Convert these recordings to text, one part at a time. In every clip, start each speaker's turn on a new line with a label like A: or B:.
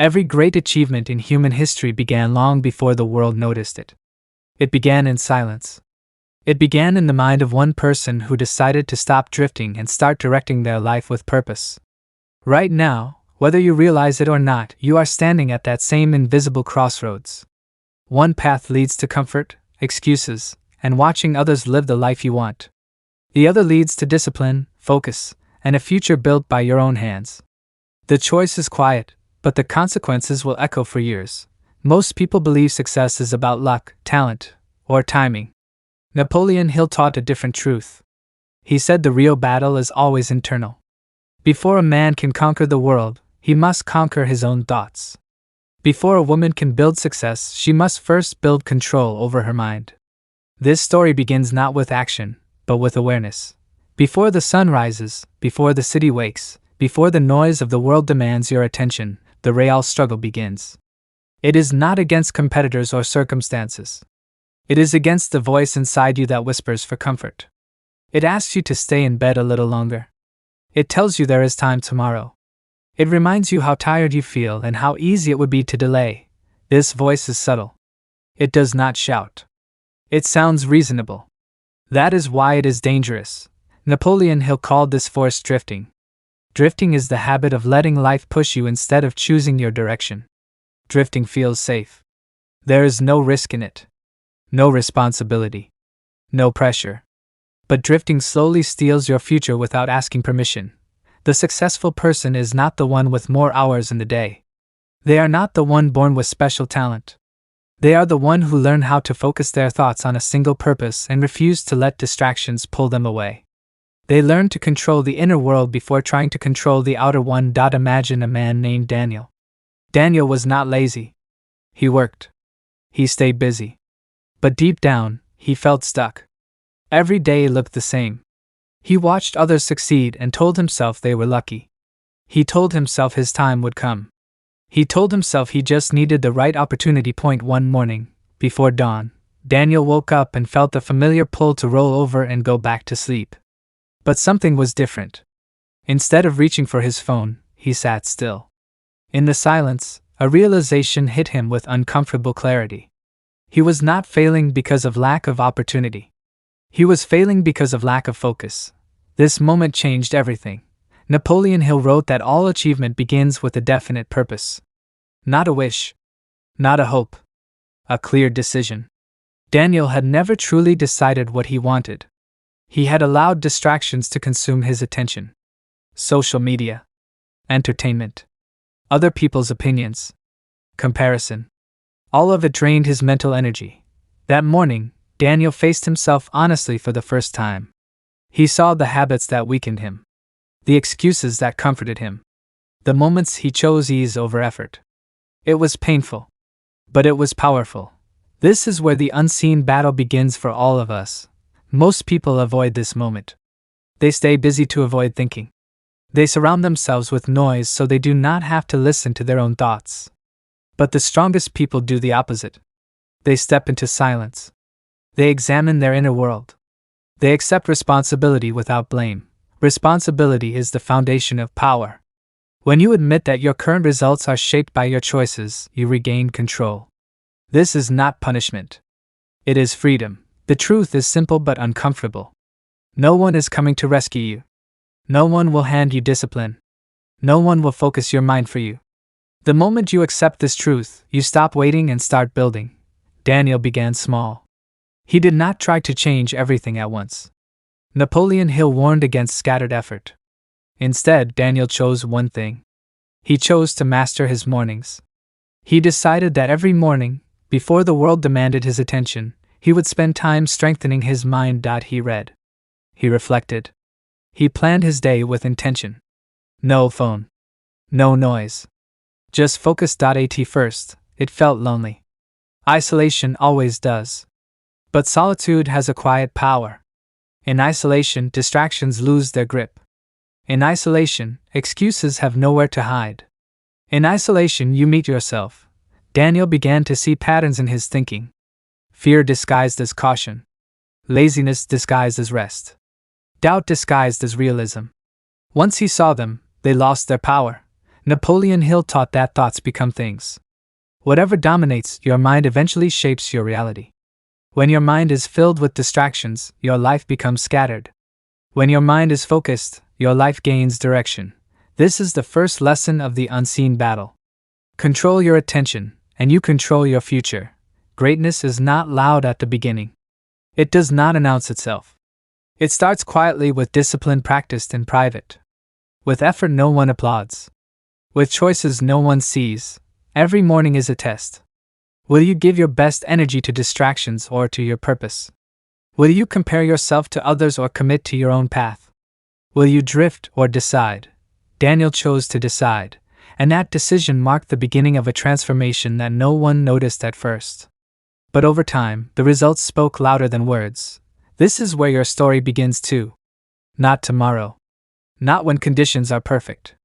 A: Every great achievement in human history began long before the world noticed it. It began in silence. It began in the mind of one person who decided to stop drifting and start directing their life with purpose. Right now, whether you realize it or not, you are standing at that same invisible crossroads. One path leads to comfort, excuses, and watching others live the life you want. The other leads to discipline, focus, and a future built by your own hands. The choice is quiet, but the consequences will echo for years. Most people believe success is about luck, talent, or timing. Napoleon Hill taught a different truth. He said the real battle is always internal. Before a man can conquer the world, he must conquer his own thoughts. Before a woman can build success, she must first build control over her mind. This story begins not with action, but with awareness. Before the sun rises, before the city wakes, before the noise of the world demands your attention, the real struggle begins. It is not against competitors or circumstances. It is against the voice inside you that whispers for comfort. It asks you to stay in bed a little longer. It tells you there is time tomorrow. It reminds you how tired you feel and how easy it would be to delay. This voice is subtle. It does not shout. It sounds reasonable. That is why it is dangerous. Napoleon Hill called this force drifting. Drifting is the habit of letting life push you instead of choosing your direction. Drifting feels safe. There is no risk in it. No responsibility. No pressure. But drifting slowly steals your future without asking permission. The successful person is not the one with more hours in the day. They are not the one born with special talent. They are the one who learn how to focus their thoughts on a single purpose and refuse to let distractions pull them away. They learn to control the inner world before trying to control the outer one. Imagine a man named Daniel. Daniel was not lazy. He worked. He stayed busy. But deep down, he felt stuck. Every day looked the same. He watched others succeed and told himself they were lucky. He told himself his time would come. He told himself he just needed the right opportunity. One morning, before dawn, Daniel woke up and felt the familiar pull to roll over and go back to sleep. But something was different. Instead of reaching for his phone, he sat still. In the silence, a realization hit him with uncomfortable clarity. He was not failing because of lack of opportunity. He was failing because of lack of focus. This moment changed everything. Napoleon Hill wrote that all achievement begins with a definite purpose. Not a wish. Not a hope. A clear decision. Daniel had never truly decided what he wanted. He had allowed distractions to consume his attention. Social media. Entertainment. Other people's opinions. Comparison. All of it drained his mental energy. That morning, Daniel faced himself honestly for the first time. He saw the habits that weakened him. The excuses that comforted him. The moments he chose ease over effort. It was painful. But it was powerful. This is where the unseen battle begins for all of us. Most people avoid this moment. They stay busy to avoid thinking. They surround themselves with noise so they do not have to listen to their own thoughts. But the strongest people do the opposite. They step into silence. They examine their inner world. They accept responsibility without blame. Responsibility is the foundation of power. When you admit that your current results are shaped by your choices, you regain control. This is not punishment. It is freedom. The truth is simple but uncomfortable. No one is coming to rescue you. No one will hand you discipline. No one will focus your mind for you. The moment you accept this truth, you stop waiting and start building. Daniel began small. He did not try to change everything at once. Napoleon Hill warned against scattered effort. Instead, Daniel chose one thing. He chose to master his mornings. He decided that every morning, before the world demanded his attention, he would spend time strengthening his mind. He read. He reflected. He planned his day with intention. No phone. No noise. Just focus. At first, it felt lonely. Isolation always does. But solitude has a quiet power. In isolation, distractions lose their grip. In isolation, excuses have nowhere to hide. In isolation, you meet yourself. Daniel began to see patterns in his thinking. Fear disguised as caution. Laziness disguised as rest. Doubt disguised as realism. Once he saw them, they lost their power. Napoleon Hill taught that thoughts become things. Whatever dominates your mind eventually shapes your reality. When your mind is filled with distractions, your life becomes scattered. When your mind is focused, your life gains direction. This is the first lesson of the unseen battle. Control your attention, and you control your future. Greatness is not loud at the beginning. It does not announce itself. It starts quietly with discipline practiced in private. With effort no one applauds. With choices no one sees. Every morning is a test. Will you give your best energy to distractions or to your purpose? Will you compare yourself to others or commit to your own path? Will you drift or decide? Daniel chose to decide, and that decision marked the beginning of a transformation that no one noticed at first. But over time, the results spoke louder than words. This is where your story begins too. Not tomorrow. Not when conditions are perfect.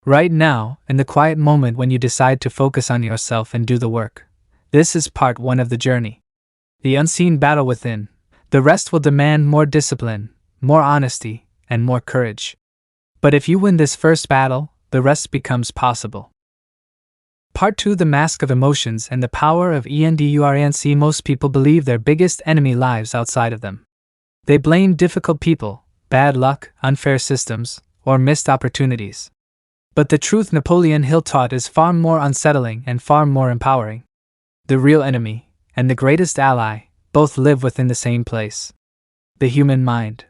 A: Right now, in the quiet moment when you decide to focus on yourself and do the work. This is part 1 of the journey. The unseen battle within. The rest will demand more discipline, more honesty, and more courage. But if you win this first battle, the rest becomes possible. Part 2: The Mask of Emotions and the Power of Endurance. Most people believe their biggest enemy lies outside of them. They blame difficult people, bad luck, unfair systems, or missed opportunities. But the truth Napoleon Hill taught is far more unsettling and far more empowering. The real enemy, and the greatest ally, both live within the same place. The human mind.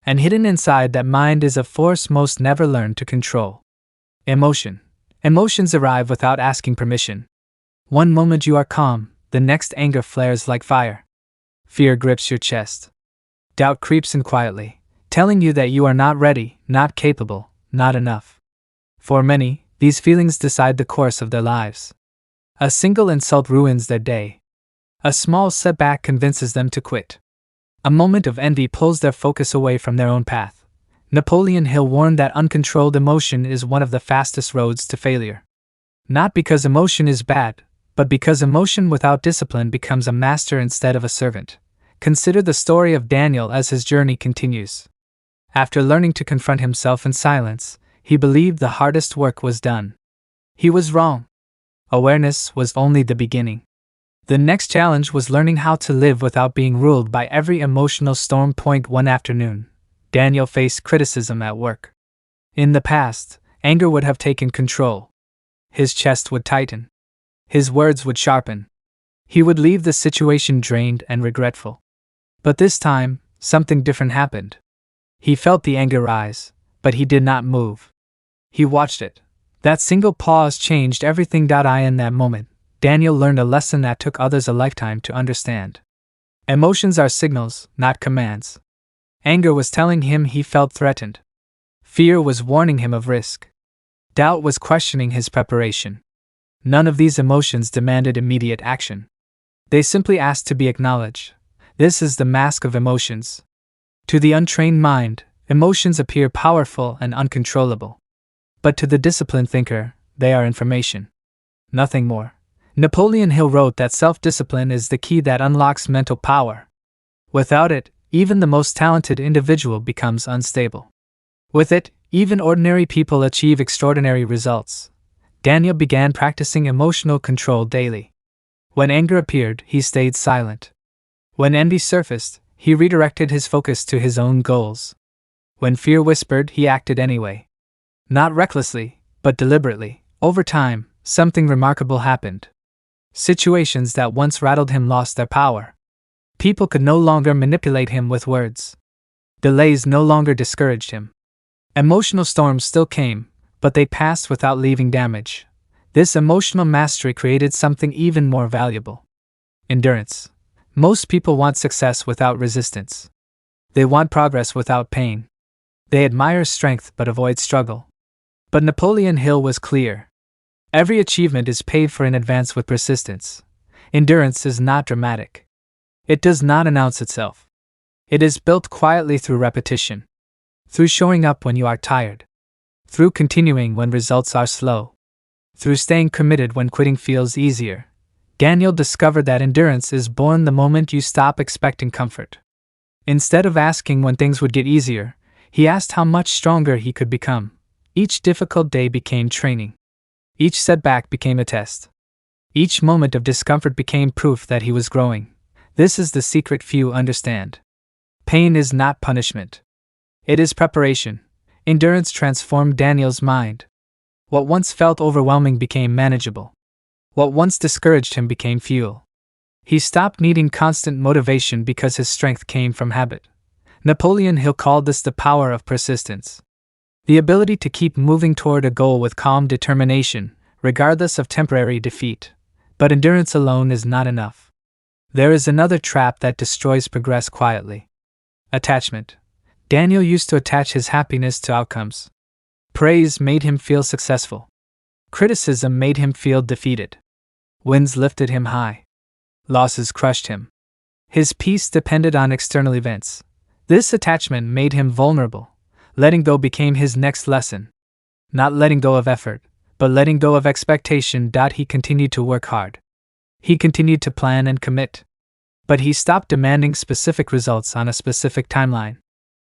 A: And hidden inside that mind is a force most never learn to control. Emotion. Emotions arrive without asking permission. One moment you are calm, the next anger flares like fire. Fear grips your chest. Doubt creeps in quietly, telling you that you are not ready, not capable, not enough. For many, these feelings decide the course of their lives. A single insult ruins their day. A small setback convinces them to quit. A moment of envy pulls their focus away from their own path. Napoleon Hill warned that uncontrolled emotion is one of the fastest roads to failure. Not because emotion is bad, but because emotion without discipline becomes a master instead of a servant. Consider the story of Daniel as his journey continues. After learning to confront himself in silence, he believed the hardest work was done. He was wrong. Awareness was only the beginning. The next challenge was learning how to live without being ruled by every emotional storm. One afternoon, Daniel faced criticism at work. In the past, anger would have taken control. His chest would tighten. His words would sharpen. He would leave the situation drained and regretful. But this time, something different happened. He felt the anger rise, but he did not move. He watched it. That single pause changed everything. In that moment, Daniel learned a lesson that took others a lifetime to understand. Emotions are signals, not commands. Anger was telling him he felt threatened. Fear was warning him of risk. Doubt was questioning his preparation. None of these emotions demanded immediate action. They simply asked to be acknowledged. This is the mask of emotions. To the untrained mind, emotions appear powerful and uncontrollable. But to the disciplined thinker, they are information. Nothing more. Napoleon Hill wrote that self-discipline is the key that unlocks mental power. Without it, even the most talented individual becomes unstable. With it, even ordinary people achieve extraordinary results. Daniel began practicing emotional control daily. When anger appeared, he stayed silent. When envy surfaced, he redirected his focus to his own goals. When fear whispered, he acted anyway. Not recklessly, but deliberately. Over time, something remarkable happened. Situations that once rattled him lost their power. People could no longer manipulate him with words. Delays no longer discouraged him. Emotional storms still came, but they passed without leaving damage. This emotional mastery created something even more valuable. Endurance. Most people want success without resistance. They want progress without pain. They admire strength but avoid struggle. But Napoleon Hill was clear. Every achievement is paid for in advance with persistence. Endurance is not dramatic. It does not announce itself. It is built quietly through repetition. Through showing up when you are tired. Through continuing when results are slow. Through staying committed when quitting feels easier. Daniel discovered that endurance is born the moment you stop expecting comfort. Instead of asking when things would get easier, he asked how much stronger he could become. Each difficult day became training. Each setback became a test. Each moment of discomfort became proof that he was growing. This is the secret few understand. Pain is not punishment. It is preparation. Endurance transformed Daniel's mind. What once felt overwhelming became manageable. What once discouraged him became fuel. He stopped needing constant motivation because his strength came from habit. Napoleon Hill called this the power of persistence. The ability to keep moving toward a goal with calm determination, regardless of temporary defeat. But endurance alone is not enough. There is another trap that destroys progress quietly. Attachment. Daniel used to attach his happiness to outcomes. Praise made him feel successful. Criticism made him feel defeated. Wins lifted him high. Losses crushed him. His peace depended on external events. This attachment made him vulnerable. Letting go became his next lesson. Not letting go of effort, but letting go of expectation. He continued to work hard. He continued to plan and commit. But he stopped demanding specific results on a specific timeline.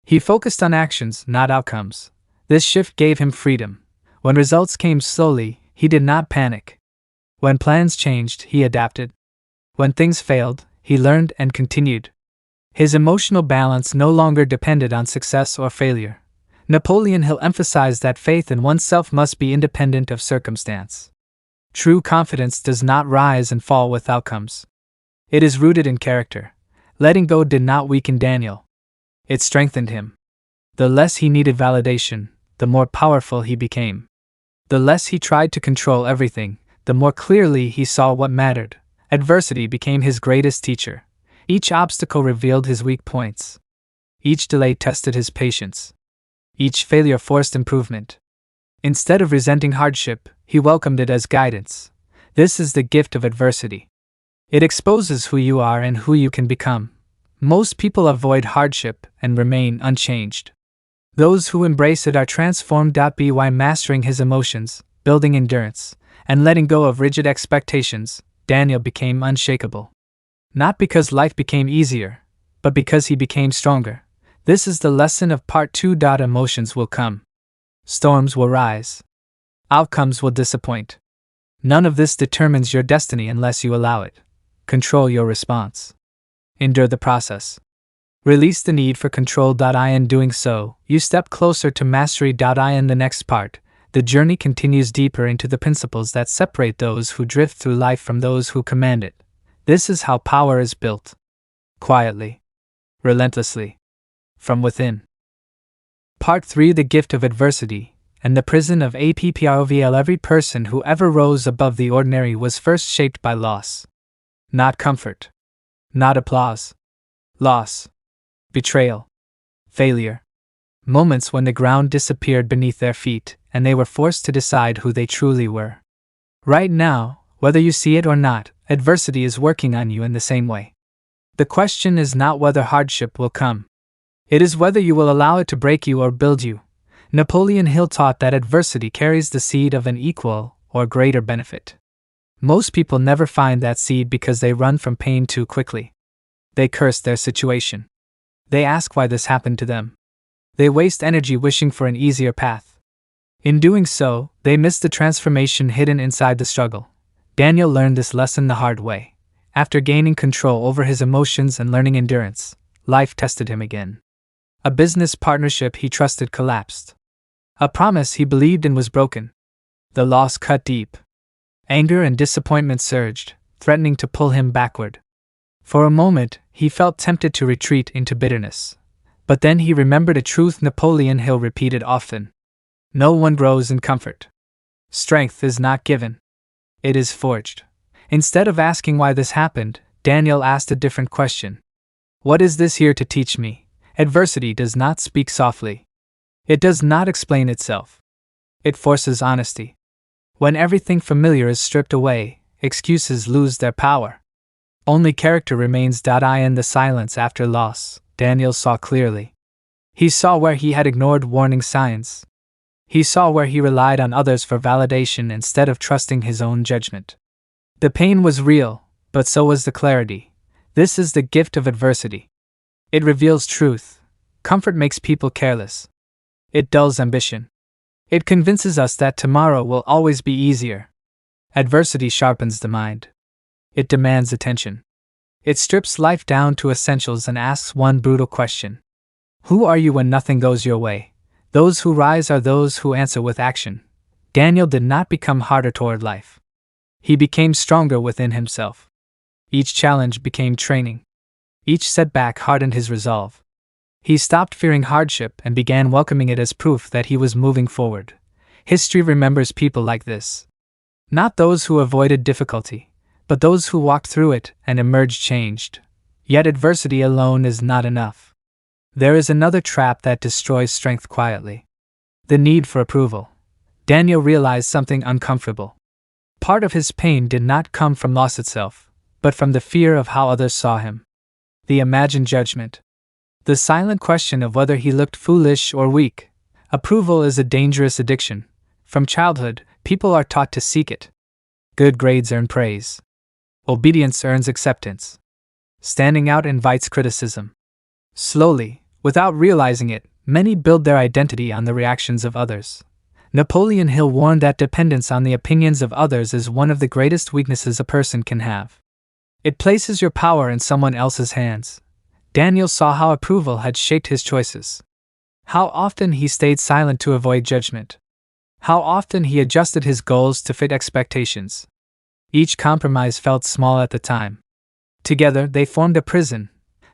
A: He focused on actions, not outcomes. This shift gave him freedom. When results came slowly, he did not panic. When plans changed, he adapted. When things failed, he learned and continued. His emotional balance no longer depended on success or failure. Napoleon Hill emphasized that faith in oneself must be independent of circumstance. True confidence does not rise and fall with outcomes. It is rooted in character. Letting go did not weaken Daniel. It strengthened him. The less he needed validation, the more powerful he became. The less he tried to control everything, the more clearly he saw what mattered. Adversity became his greatest teacher. Each obstacle revealed his weak points. Each delay tested his patience. Each failure forced improvement. Instead of resenting hardship, he welcomed it as guidance. This is the gift of adversity. It exposes who you are and who you can become. Most people avoid hardship and remain unchanged. Those who embrace it are transformed. By mastering his emotions, building endurance, and letting go of rigid expectations, Daniel became unshakable. Not because life became easier, but because he became stronger. This is the lesson of part 2. Emotions will come. Storms will rise. Outcomes will disappoint. None of this determines your destiny unless you allow it. Control your response. Endure the process. Release the need for control. In doing so, you step closer to mastery. In the next part, the journey continues deeper into the principles that separate those who drift through life from those who command it. This is how power is built. Quietly. Relentlessly. From within. Part 3. The gift of adversity and the prison of APPROVL. Every person who ever rose above the ordinary was first shaped by loss. Not comfort. Not applause. Loss. Betrayal. Failure. Moments when the ground disappeared beneath their feet and they were forced to decide who they truly were. Right now, whether you see it or not, adversity is working on you in the same way. The question is not whether hardship will come. It is whether you will allow it to break you or build you. Napoleon Hill taught that adversity carries the seed of an equal or greater benefit. Most people never find that seed because they run from pain too quickly. They curse their situation. They ask why this happened to them. They waste energy wishing for an easier path. In doing so, they miss the transformation hidden inside the struggle. Daniel learned this lesson the hard way. After gaining control over his emotions and learning endurance, life tested him again. A business partnership he trusted collapsed. A promise he believed in was broken. The loss cut deep. Anger and disappointment surged, threatening to pull him backward. For a moment, he felt tempted to retreat into bitterness. But then he remembered a truth Napoleon Hill repeated often. No one grows in comfort. Strength is not given. It is forged. Instead of asking why this happened, Daniel asked a different question. What is this here to teach me? Adversity does not speak softly. It does not explain itself. It forces honesty. When everything familiar is stripped away, excuses lose their power. Only character remains. In the silence after loss, Daniel saw clearly. He saw where he had ignored warning signs. He saw where he relied on others for validation instead of trusting his own judgment. The pain was real, but so was the clarity. This is the gift of adversity. It reveals truth. Comfort makes people careless. It dulls ambition. It convinces us that tomorrow will always be easier. Adversity sharpens the mind. It demands attention. It strips life down to essentials and asks one brutal question. Who are you when nothing goes your way? Those who rise are those who answer with action. Daniel did not become harder toward life. He became stronger within himself. Each challenge became training. Each setback hardened his resolve. He stopped fearing hardship and began welcoming it as proof that he was moving forward. History remembers people like this. Not those who avoided difficulty, but those who walked through it and emerged changed. Yet adversity alone is not enough. There is another trap that destroys strength quietly. The need for approval. Daniel realized something uncomfortable. Part of his pain did not come from loss itself, but from the fear of how others saw him. The imagined judgment. The silent question of whether he looked foolish or weak. Approval is a dangerous addiction. From childhood, people are taught to seek it. Good grades earn praise. Obedience earns acceptance. Standing out invites criticism. Slowly, without realizing it, many build their identity on the reactions of others. Napoleon Hill warned that dependence on the opinions of others is one of the greatest weaknesses a person can have. It places your power in someone else's hands. Daniel saw how approval had shaped his choices. How often he stayed silent to avoid judgment. How often he adjusted his goals to fit expectations. Each compromise felt small at the time. Together they formed a prison.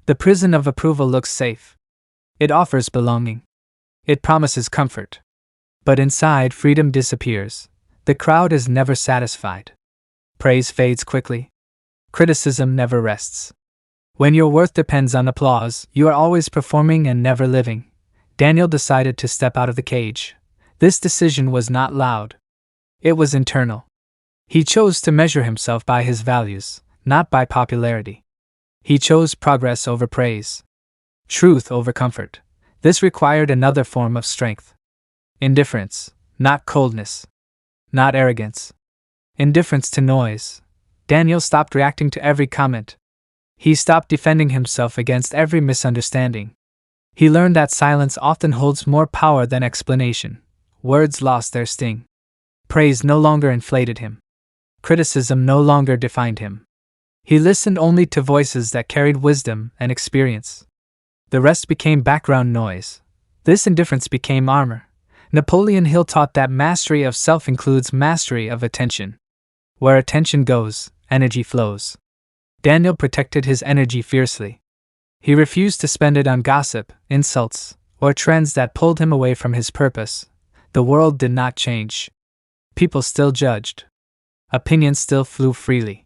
A: The prison of approval looks safe. It offers belonging. It promises comfort. But inside, freedom disappears. The crowd is never satisfied. Praise fades quickly. Criticism never rests. When your worth depends on applause, you are always performing and never living. Daniel decided to step out of the cage. This decision was not loud. It was internal. He chose to measure himself by his values, not by popularity. He chose progress over praise. Truth over comfort. This required another form of strength. Indifference, not coldness. Not arrogance. Indifference to noise. Daniel stopped reacting to every comment. He stopped defending himself against every misunderstanding. He learned that silence often holds more power than explanation. Words lost their sting. Praise no longer inflated him. Criticism no longer defined him. He listened only to voices that carried wisdom and experience. The rest became background noise. This indifference became armor. Napoleon Hill taught that mastery of self includes mastery of attention. Where attention goes, energy flows. Daniel protected his energy fiercely. He refused to spend it on gossip, insults, or trends that pulled him away from his purpose. The world did not change. People still judged. Opinions still flew freely.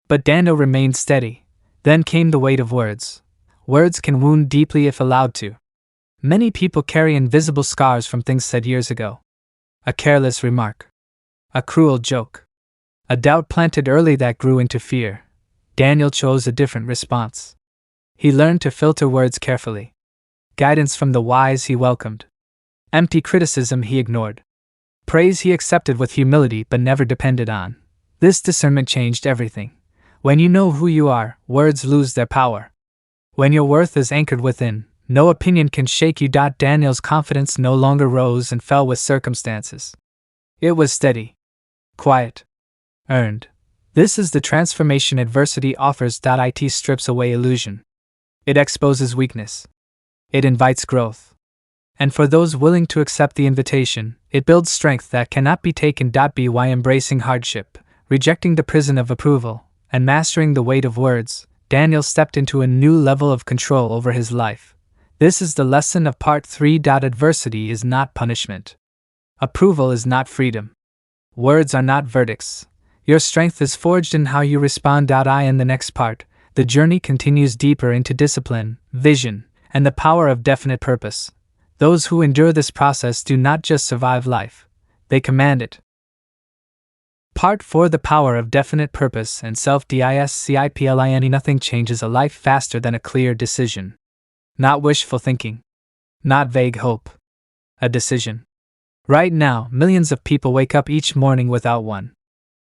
A: But Daniel remained steady. Then came the weight of words. Words can wound deeply if allowed to. Many people carry invisible scars from things said years ago. A careless remark. A cruel joke. A doubt planted early that grew into fear. Daniel chose a different response. He learned to filter words carefully. Guidance from the wise he welcomed. Empty criticism he ignored. Praise he accepted with humility but never depended on. This discernment changed everything. When you know who you are, words lose their power. When your worth is anchored within, no opinion can shake you. Daniel's confidence no longer rose and fell with circumstances. It was steady. Quiet. Earned. This is the transformation adversity offers. It strips away illusion. It exposes weakness. It invites growth. And for those willing to accept the invitation, it builds strength that cannot be taken. By embracing hardship, rejecting the prison of approval, and mastering the weight of words, Daniel stepped into a new level of control over his life. This is the lesson of part 3. Adversity is not punishment. Approval is not freedom. Words are not verdicts. Your strength is forged in how you respond. In the next part, the journey continues deeper into discipline, vision, and the power of definite purpose. Those who endure this process do not just survive life, they command it. Part 4. The power of definite purpose and self-discipline. Nothing changes a life faster than a clear decision. Not wishful thinking. Not vague hope. A decision. Right now, millions of people wake up each morning without one.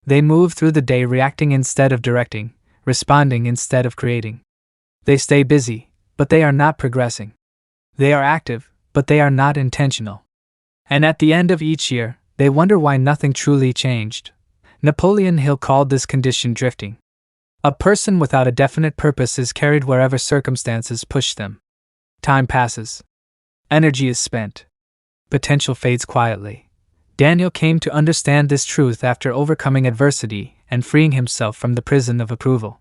A: They move through the day reacting instead of directing, responding instead of creating. They stay busy, but they are not progressing. They are active, but they are not intentional. And at the end of each year, they wonder why nothing truly changed. Napoleon Hill called this condition drifting. A person without a definite purpose is carried wherever circumstances push them. Time passes. Energy is spent. Potential fades quietly. Daniel came to understand this truth after overcoming adversity and freeing himself from the prison of approval.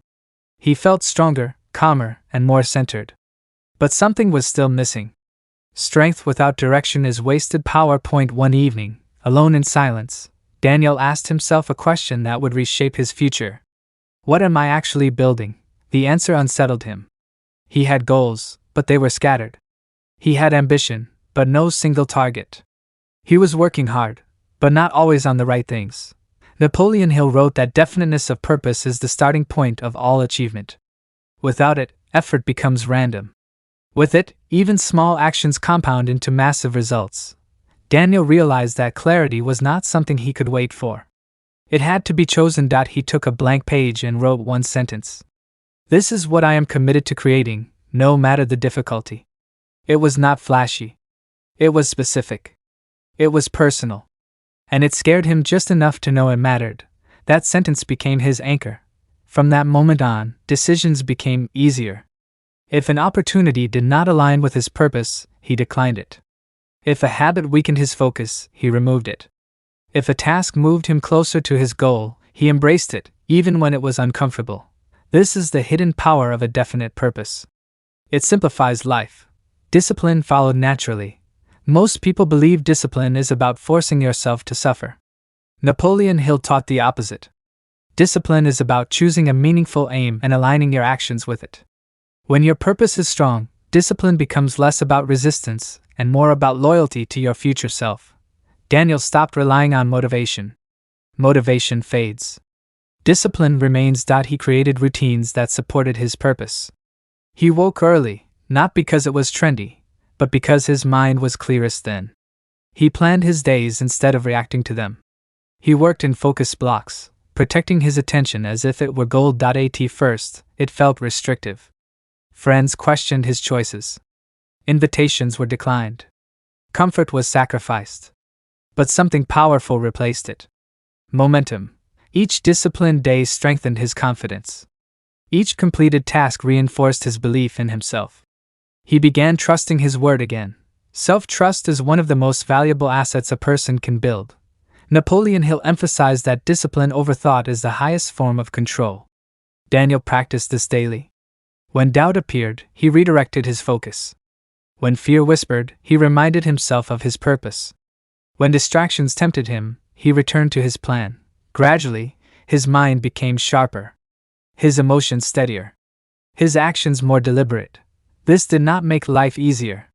A: He felt stronger, calmer, and more centered. But something was still missing. Strength without direction is wasted power. One evening, alone in silence, Daniel asked himself a question that would reshape his future. What am I actually building? The answer unsettled him. He had goals, but they were scattered. He had ambition, but no single target. He was working hard, but not always on the right things. Napoleon Hill wrote that definiteness of purpose is the starting point of all achievement. Without it, effort becomes random. With it, even small actions compound into massive results. Daniel realized that clarity was not something he could wait for. It had to be chosen. He took a blank page and wrote one sentence. This is what I am committed to creating, no matter the difficulty. It was not flashy. It was specific. It was personal. And it scared him just enough to know it mattered. That sentence became his anchor. From that moment on, decisions became easier. If an opportunity did not align with his purpose, he declined it. If a habit weakened his focus, he removed it. If a task moved him closer to his goal, he embraced it, even when it was uncomfortable. This is the hidden power of a definite purpose. It simplifies life. Discipline followed naturally. Most people believe discipline is about forcing yourself to suffer. Napoleon Hill taught the opposite. Discipline is about choosing a meaningful aim and aligning your actions with it. When your purpose is strong, discipline becomes less about resistance and more about loyalty to your future self. Daniel stopped relying on motivation. Motivation fades. Discipline remains. He created routines that supported his purpose. He woke early, not because it was trendy, but because his mind was clearest then. He planned his days instead of reacting to them. He worked in focus blocks, protecting his attention as if it were gold. At first, it felt restrictive. Friends questioned his choices. Invitations were declined. Comfort was sacrificed. But something powerful replaced it. Momentum. Each disciplined day strengthened his confidence. Each completed task reinforced his belief in himself. He began trusting his word again. Self-trust is one of the most valuable assets a person can build. Napoleon Hill emphasized that discipline over thought is the highest form of control. Daniel practiced this daily. When doubt appeared, he redirected his focus. When fear whispered, he reminded himself of his purpose. When distractions tempted him, he returned to his plan. Gradually, his mind became sharper. His emotions steadier. His actions more deliberate. This did not make life easier.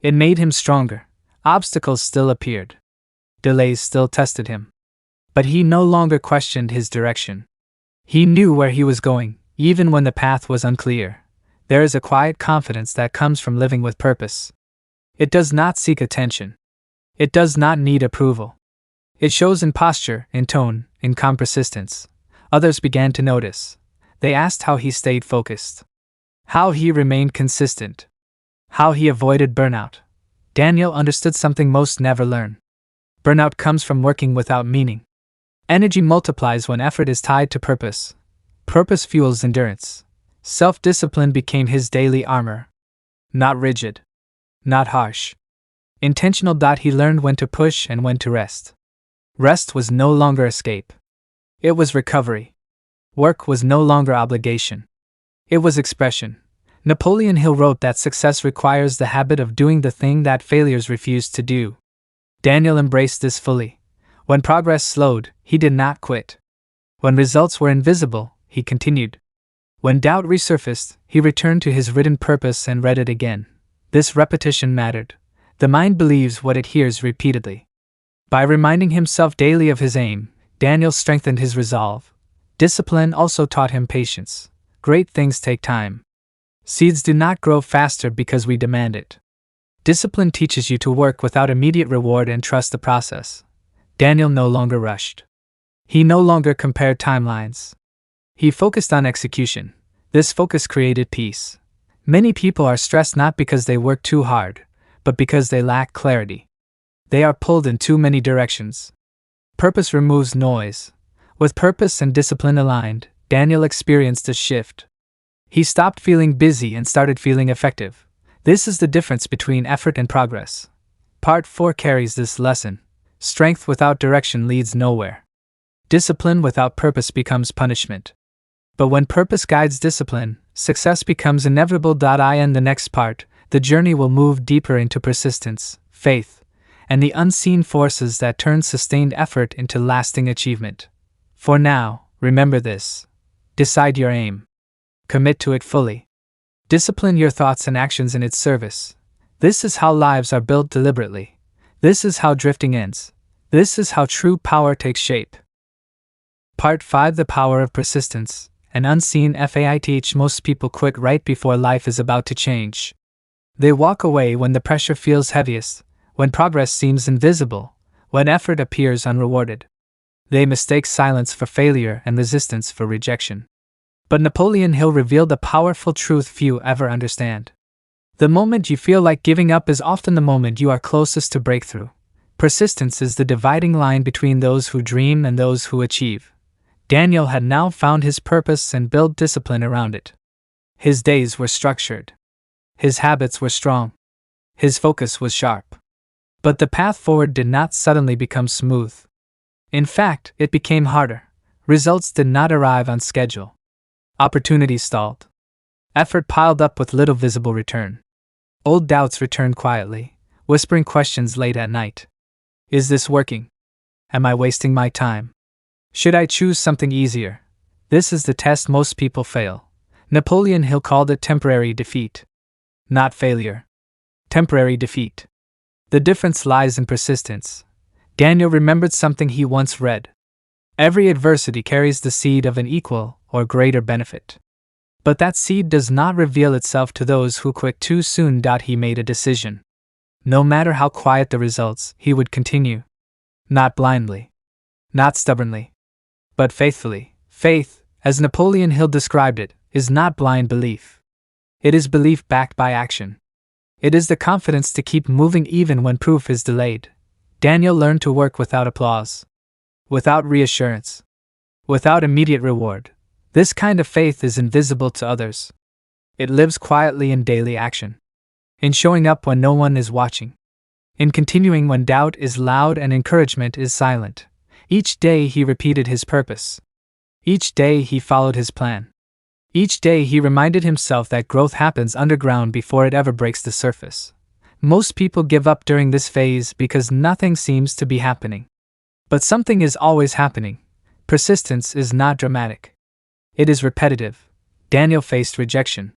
A: It made him stronger. Obstacles still appeared. Delays still tested him. But he no longer questioned his direction. He knew where he was going, even when the path was unclear. There is a quiet confidence that comes from living with purpose. It does not seek attention. It does not need approval. It shows in posture, in tone, in calm persistence. Others began to notice. They asked how he stayed focused. How he remained consistent. How he avoided burnout. Daniel understood something most never learn. Burnout comes from working without meaning. Energy multiplies when effort is tied to purpose. Purpose fuels endurance. Self-discipline became his daily armor. Not rigid. Not harsh. Intentional. He learned when to push and when to rest. Rest was no longer escape. It was recovery. Work was no longer obligation. It was expression. Napoleon Hill wrote that success requires the habit of doing the thing that failures refused to do. Daniel embraced this fully. When progress slowed, he did not quit. When results were invisible, he continued. When doubt resurfaced, he returned to his written purpose and read it again. This repetition mattered. The mind believes what it hears repeatedly. By reminding himself daily of his aim, Daniel strengthened his resolve. Discipline also taught him patience. Great things take time. Seeds do not grow faster because we demand it. Discipline teaches you to work without immediate reward and trust the process. Daniel no longer rushed. He no longer compared timelines. He focused on execution. This focus created peace. Many people are stressed not because they work too hard, but because they lack clarity. They are pulled in too many directions. Purpose removes noise. With purpose and discipline aligned, Daniel experienced a shift. He stopped feeling busy and started feeling effective. This is the difference between effort and progress. Part 4 carries this lesson. Strength without direction leads nowhere. Discipline without purpose becomes punishment. But when purpose guides discipline, success becomes inevitable. In the next part, the journey will move deeper into persistence, faith, and the unseen forces that turn sustained effort into lasting achievement. For now, remember this. Decide your aim. Commit to it fully. Discipline your thoughts and actions in its service. This is how lives are built deliberately. This is how drifting ends. This is how true power takes shape. Part 5: The Power of Persistence. An unseen faith. Most people quit right before life is about to change. They walk away when the pressure feels heaviest, when progress seems invisible, when effort appears unrewarded. They mistake silence for failure and resistance for rejection. But Napoleon Hill revealed a powerful truth few ever understand. The moment you feel like giving up is often the moment you are closest to breakthrough. Persistence is the dividing line between those who dream and those who achieve. Daniel had now found his purpose and built discipline around it. His days were structured. His habits were strong. His focus was sharp. But the path forward did not suddenly become smooth. In fact, it became harder. Results did not arrive on schedule. Opportunities stalled. Effort piled up with little visible return. Old doubts returned quietly, whispering questions late at night. Is this working? Am I wasting my time? Should I choose something easier? This is the test most people fail. Napoleon Hill called it temporary defeat. Not failure. Temporary defeat. The difference lies in persistence. Daniel remembered something he once read. Every adversity carries the seed of an equal or greater benefit. But that seed does not reveal itself to those who quit too soon. He made a decision. No matter how quiet the results, he would continue. Not blindly. Not stubbornly. But faithfully. Faith, as Napoleon Hill described it, is not blind belief. It is belief backed by action. It is the confidence to keep moving even when proof is delayed. Daniel learned to work without applause. Without reassurance. Without immediate reward. This kind of faith is invisible to others. It lives quietly in daily action. In showing up when no one is watching. In continuing when doubt is loud and encouragement is silent. Each day he repeated his purpose. Each day he followed his plan. Each day he reminded himself that growth happens underground before it ever breaks the surface. Most people give up during this phase because nothing seems to be happening. But something is always happening. Persistence is not dramatic. It is repetitive. Daniel faced rejection.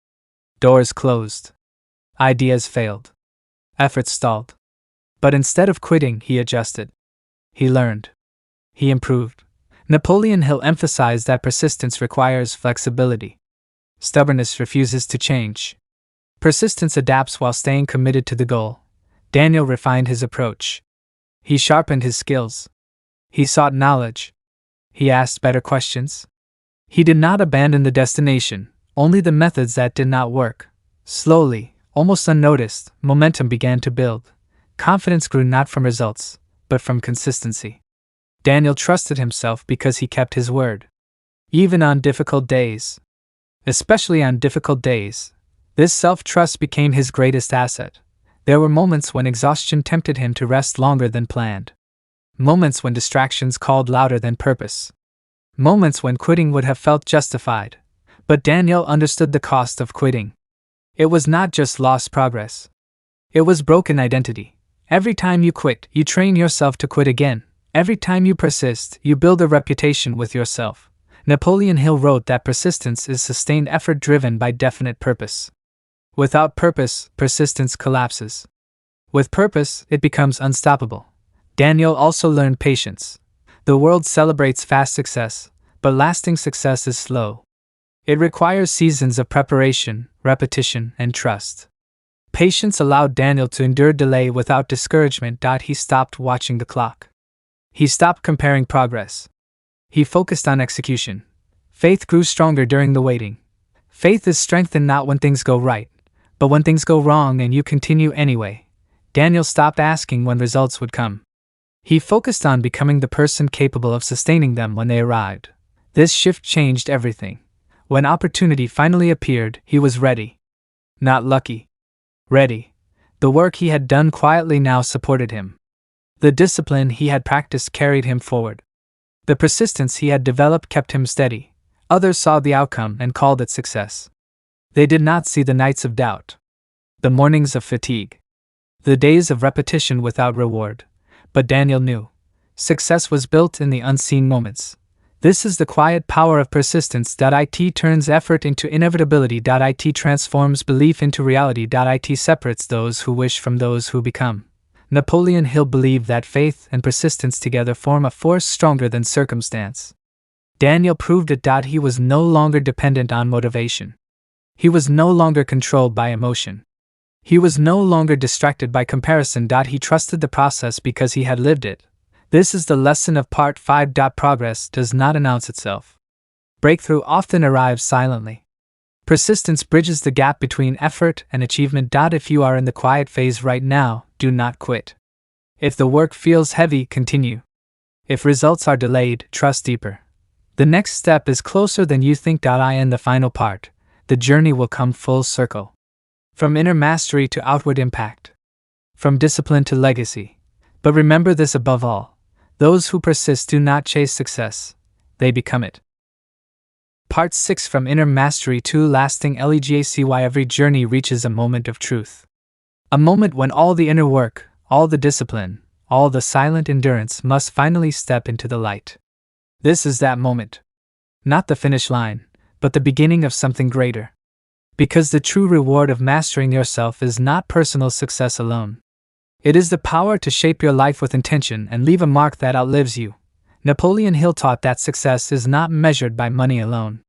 A: Doors closed. Ideas failed. Efforts stalled. But instead of quitting, he adjusted. He learned. He improved. Napoleon Hill emphasized that persistence requires flexibility. Stubbornness refuses to change. Persistence adapts while staying committed to the goal. Daniel refined his approach. He sharpened his skills. He sought knowledge. He asked better questions. He did not abandon the destination, only the methods that did not work. Slowly, almost unnoticed, momentum began to build. Confidence grew not from results, but from consistency. Daniel trusted himself because he kept his word. Even on difficult days. Especially on difficult days. This self-trust became his greatest asset. There were moments when exhaustion tempted him to rest longer than planned. Moments when distractions called louder than purpose. Moments when quitting would have felt justified. But Daniel understood the cost of quitting. It was not just lost progress. It was broken identity. Every time you quit, you train yourself to quit again. Every time you persist, you build a reputation with yourself. Napoleon Hill wrote that persistence is sustained effort driven by definite purpose. Without purpose, persistence collapses. With purpose, it becomes unstoppable. Daniel also learned patience. The world celebrates fast success, but lasting success is slow. It requires seasons of preparation, repetition, and trust. Patience allowed Daniel to endure delay without discouragement. He stopped watching the clock. He stopped comparing progress. He focused on execution. Faith grew stronger during the waiting. Faith is strengthened not when things go right, but when things go wrong and you continue anyway. Daniel stopped asking when results would come. He focused on becoming the person capable of sustaining them when they arrived. This shift changed everything. When opportunity finally appeared, he was ready. Not lucky. Ready. The work he had done quietly now supported him. The discipline he had practiced carried him forward. The persistence he had developed kept him steady. Others saw the outcome and called it success. They did not see the nights of doubt, the mornings of fatigue, the days of repetition without reward. But Daniel knew. Success was built in the unseen moments. This is the quiet power of persistence. It turns effort into inevitability. It transforms belief into reality. It separates those who wish from those who become. Napoleon Hill believed that faith and persistence together form a force stronger than circumstance. Daniel proved it. He was no longer dependent on motivation. He was no longer controlled by emotion. He was no longer distracted by comparison. He trusted the process because he had lived it. This is the lesson of Part 5. Progress does not announce itself. Breakthrough often arrives silently. Persistence bridges the gap between effort and achievement. If you are in the quiet phase right now, do not quit. If the work feels heavy, continue. If results are delayed, trust deeper. The next step is closer than you think. In the final part, the journey will come full circle. From inner mastery to outward impact. From discipline to legacy. But remember this above all. Those who persist do not chase success. They become it. Part 6. From inner mastery to lasting legacy. Every journey reaches a moment of truth. A moment when all the inner work, all the discipline, all the silent endurance must finally step into the light. This is that moment. Not the finish line, but the beginning of something greater. Because the true reward of mastering yourself is not personal success alone. It is the power to shape your life with intention and leave a mark that outlives you. Napoleon Hill taught that success is not measured by money alone.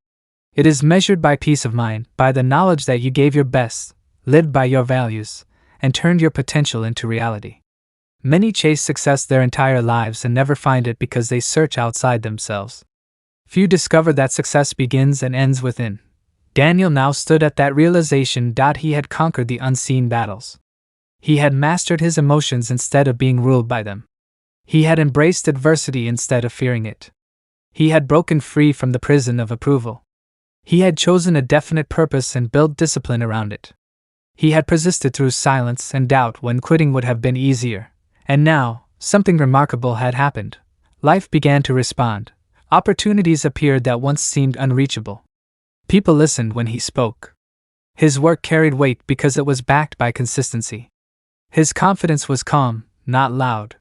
A: It is measured by peace of mind, by the knowledge that you gave your best, lived by your values, and turned your potential into reality. Many chase success their entire lives and never find it because they search outside themselves. Few discover that success begins and ends within. Daniel now stood at that realization. He had conquered the unseen battles. He had mastered his emotions instead of being ruled by them. He had embraced adversity instead of fearing it. He had broken free from the prison of approval. He had chosen a definite purpose and built discipline around it. He had persisted through silence and doubt when quitting would have been easier. And now, something remarkable had happened. Life began to respond. Opportunities appeared that once seemed unreachable. People listened when he spoke. His work carried weight because it was backed by consistency. His confidence was calm, not loud.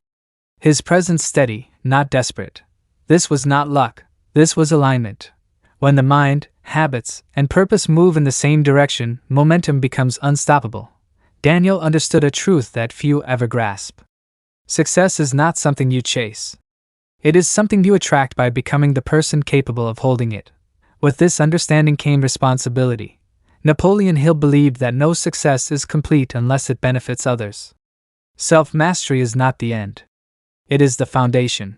A: His presence steady, not desperate. This was not luck, this was alignment. When the mind, habits, and purpose move in the same direction, momentum becomes unstoppable. Daniel understood a truth that few ever grasp. Success is not something you chase. It is something you attract by becoming the person capable of holding it. With this understanding came responsibility. Napoleon Hill believed that no success is complete unless it benefits others. Self-mastery is not the end. It is the foundation.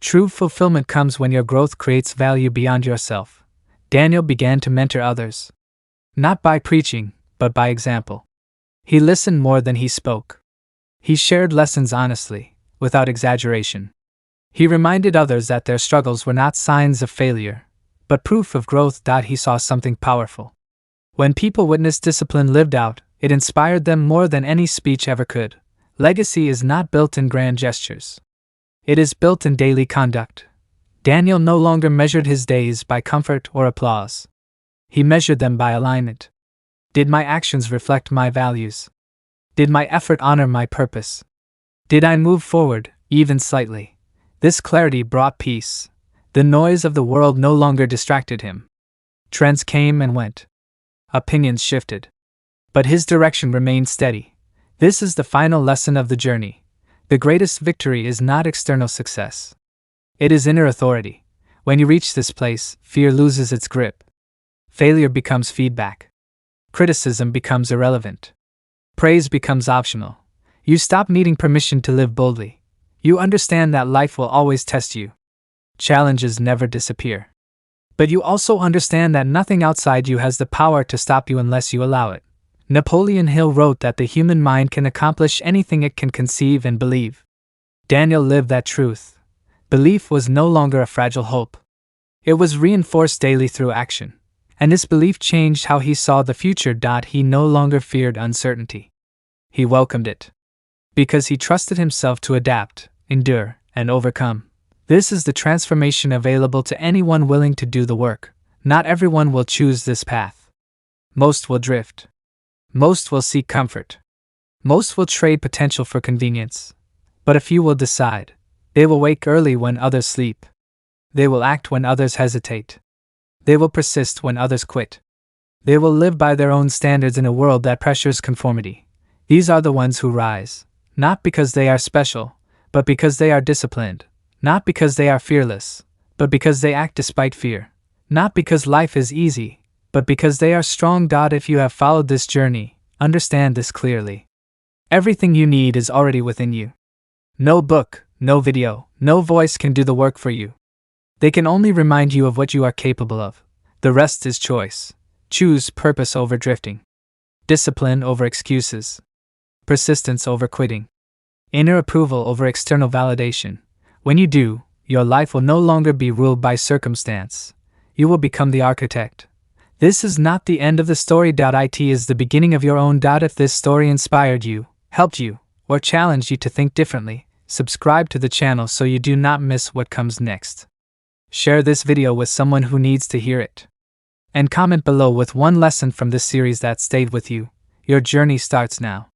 A: True fulfillment comes when your growth creates value beyond yourself. Daniel began to mentor others. Not by preaching, but by example. He listened more than he spoke. He shared lessons honestly, without exaggeration. He reminded others that their struggles were not signs of failure, but proof of growth. He saw something powerful. When people witnessed discipline lived out, it inspired them more than any speech ever could. Legacy is not built in grand gestures. It is built in daily conduct. Daniel no longer measured his days by comfort or applause. He measured them by alignment. Did my actions reflect my values? Did my effort honor my purpose? Did I move forward, even slightly? This clarity brought peace. The noise of the world no longer distracted him. Trends came and went. Opinions shifted. But his direction remained steady. This is the final lesson of the journey. The greatest victory is not external success. It is inner authority. When you reach this place, fear loses its grip. Failure becomes feedback. Criticism becomes irrelevant. Praise becomes optional. You stop needing permission to live boldly. You understand that life will always test you. Challenges never disappear. But you also understand that nothing outside you has the power to stop you unless you allow it. Napoleon Hill wrote that the human mind can accomplish anything it can conceive and believe. Daniel lived that truth. Belief was no longer a fragile hope. It was reinforced daily through action, and this belief changed how he saw the future. He no longer feared uncertainty. He welcomed it. Because he trusted himself to adapt, endure, and overcome. This is the transformation available to anyone willing to do the work. Not everyone will choose this path. Most will drift. Most will seek comfort. Most will trade potential for convenience. But a few will decide. They will wake early when others sleep. They will act when others hesitate. They will persist when others quit. They will live by their own standards in a world that pressures conformity. These are the ones who rise, not because they are special, but because they are disciplined, not because they are fearless, but because they act despite fear, not because life is easy, but because they are strong. If you have followed this journey, understand this clearly. Everything you need is already within you. No book, no video, no voice can do the work for you. They can only remind you of what you are capable of. The rest is choice. Choose purpose over drifting. Discipline over excuses. Persistence over quitting. Inner approval over external validation. When you do, your life will no longer be ruled by circumstance. You will become the architect. This is not the end of the story. It is the beginning of your own. If this story inspired you, helped you, or challenged you to think differently, subscribe to the channel so you do not miss what comes next. Share this video with someone who needs to hear it. And comment below with one lesson from this series that stayed with you. Your journey starts now.